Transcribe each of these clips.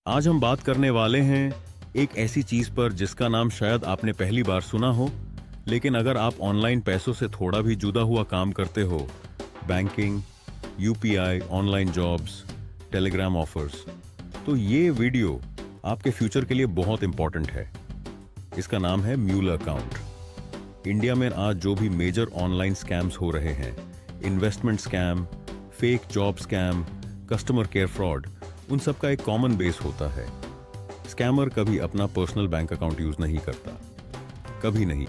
आज हम बात करने वाले हैं एक ऐसी चीज पर जिसका नाम शायद आपने पहली बार सुना हो, लेकिन अगर आप ऑनलाइन पैसों से थोड़ा भी जुदा हुआ काम करते हो, banking, UPI, online jobs, Telegram offers, तो ये वीडियो आपके फ्यूचर के लिए बहुत इंपॉर्टेंट है। इसका नाम है म्यूलर अकाउंट। इंडिया में आज जो भी मेजर ऑनलाइन स्कैम्स हो रहे हैं, investment scam, fake job scam, customer care fraud, उन सब का एक कॉमन बेस होता है। स्कैमर कभी अपना पर्सनल बैंक अकाउंट यूज नहीं करता, कभी नहीं,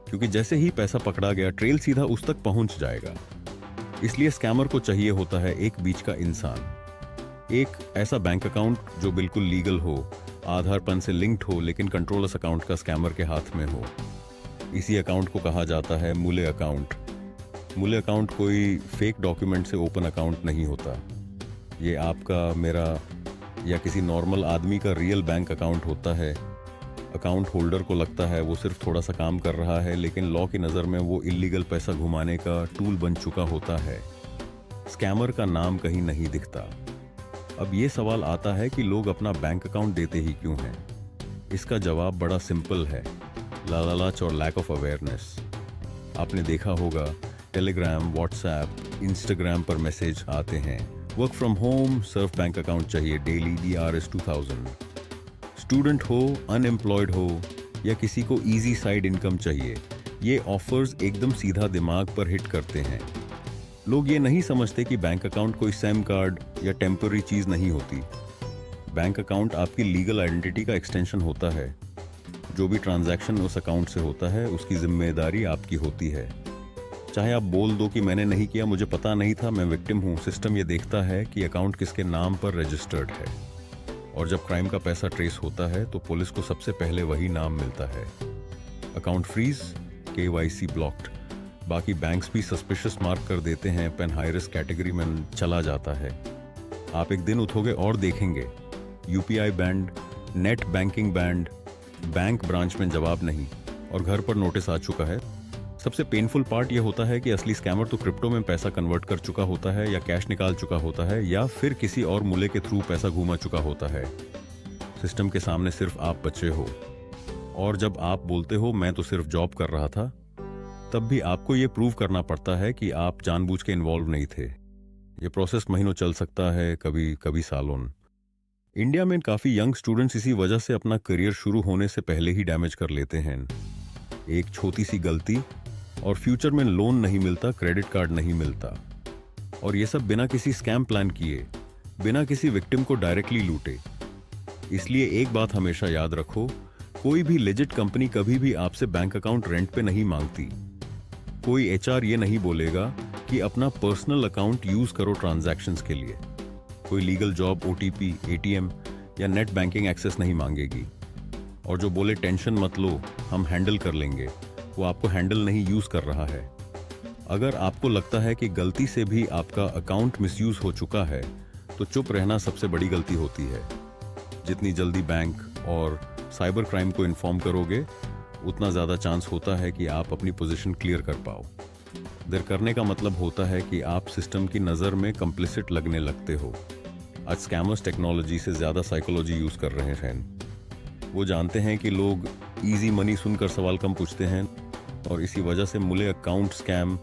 क्योंकि जैसे ही पैसा पकड़ा गया ट्रेल सीधा उस तक पहुंच जाएगा। इसलिए स्कैमर को चाहिए होता है एक बीच का इंसान, एक ऐसा बैंक अकाउंट जो बिल्कुल लीगल हो, आधार पन से लिंक्ड हो, लेकिन कंट्रोलर्स अकाउंट का स्कैमर के हाथ में हो। इसी अकाउंट को कहा जाता है मूले अकाउंट। मूले अकाउंट कोई फेक डॉक्यूमेंट से ओपन अकाउंट नहीं होता। ये आपका, मेरा या किसी नॉर्मल आदमी का रियल बैंक अकाउंट होता है। अकाउंट होल्डर को लगता है वो सिर्फ थोड़ा सा काम कर रहा है, लेकिन लॉ की नज़र में वो इलीगल पैसा घुमाने का टूल बन चुका होता है। स्कैमर का नाम कहीं नहीं दिखता। अब ये सवाल आता है कि लोग अपना बैंक अकाउंट देते ही क्यों हैं? इसका जवाब बड़ा सिंपल है, लालच और लैक ऑफ अवेयरनेस। आपने देखा होगा टेलीग्राम, व्हाट्सएप, इंस्टाग्राम पर मैसेज आते हैं, work from home, Surf bank account चाहिए डेली, DRS 2000। स्टूडेंट हो, अनएम्प्लॉयड हो, या किसी को इजी साइड इनकम चाहिए, ये ऑफर्स एकदम सीधा दिमाग पर हिट करते हैं। लोग ये नहीं समझते कि बैंक अकाउंट कोई सैम कार्ड या टेम्पररी चीज नहीं होती। बैंक अकाउंट आपकी लीगल आइडेंटिटी का एक्सटेंशन होता है। जो भी ट्रांजैक्शन उस अकाउंट से होता है, उसकी जिम्मेदारी आपकी होती है। चाहे आप बोल दो कि मैंने नहीं किया, मुझे पता नहीं था, मैं विक्टिम हूं, सिस्टम ये देखता है कि अकाउंट किसके नाम पर रजिस्टर्ड है। और जब क्राइम का पैसा ट्रेस होता है तो पुलिस को सबसे पहले वही नाम मिलता है। Account freeze, KYC blocked. बाकी बैंक्स भी सस्पिशियस मार्क कर देते हैं, पेन हाई रिस्क कैटेगरी में चला जाता है। आप एक दिन उठोगे और देखेंगे UPI band, net banking band, bank branch में जवाब नहीं, और घर पर नोटिस आ चुका है। सबसे पेनफुल पार्ट यह होता है कि असली स्कैमर तो क्रिप्टो में पैसा कन्वर्ट कर चुका होता है, या कैश निकाल चुका होता है, या फिर किसी और मूले के थ्रू पैसा घुमा चुका होता है। सिस्टम के सामने सिर्फ आप बचे हो। और जब आप बोलते हो मैं तो सिर्फ जॉब कर रहा था, तब भी आपको यह प्रूव करना पड़ता है कि आप जानबूझ के इन्वॉल्व नहीं थे। ये प्रोसेस महीनों चल सकता है, कभी कभी सालों। इंडिया में काफी यंग स्टूडेंट्स इसी वजह से अपना करियर शुरू होने से पहले ही डैमेज कर लेते हैं। एक छोटी सी गलती और फ्यूचर में लोन नहीं मिलता, क्रेडिट कार्ड नहीं मिलता, और ये सब बिना किसी स्कैम प्लान किए, बिना किसी विक्टिम को डायरेक्टली लूटे। इसलिए एक बात हमेशा याद रखो, कोई भी लेजिट कंपनी कभी भी आपसे बैंक अकाउंट रेंट पे नहीं मांगती। कोई HR ये नहीं बोलेगा कि अपना पर्सनल अकाउंट यूज करो ट्रांजैक्शंस के लिए। कोई लीगल जॉब, OTP, ATM या नेट बैंकिंग एक्सेस नहीं मांगेगी। और जो बोले टेंशन मत लो, हम हैंडल कर लेंगे, वो आपको हैंडल नहीं यूज कर रहा है। अगर आपको लगता है कि गलती से भी आपका अकाउंट मिसयूज हो चुका है, तो चुप रहना सबसे बड़ी गलती होती है। जितनी जल्दी बैंक और साइबर क्राइम को इन्फॉर्म करोगे, उतना ज्यादा चांस होता है कि आप अपनी पोजीशन क्लियर कर पाओ। देर करने का मतलब होता है कि आप सिस्टम की नजर में कंप्लिसिट लगने लगते हो। आज स्कैमर्स टेक्नोलॉजी से ज्यादा साइकोलॉजी यूज कर रहे हैं। वो जानते हैं कि लोग इजी मनी सुनकर सवाल कम पूछते हैं, और इसी वजह से मूले अकाउंट स्कैम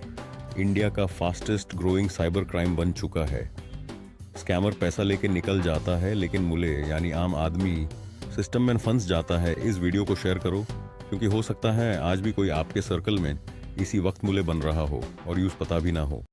इंडिया का फास्टेस्ट ग्रोइंग साइबर क्राइम बन चुका है। स्कैमर पैसा लेके निकल जाता है, लेकिन मूले यानी आम आदमी सिस्टम में फंस जाता है। इस वीडियो को शेयर करो, क्योंकि हो सकता है आज भी कोई आपके सर्कल में इसी वक्त मूले बन रहा हो और यूज पता भी ना हो।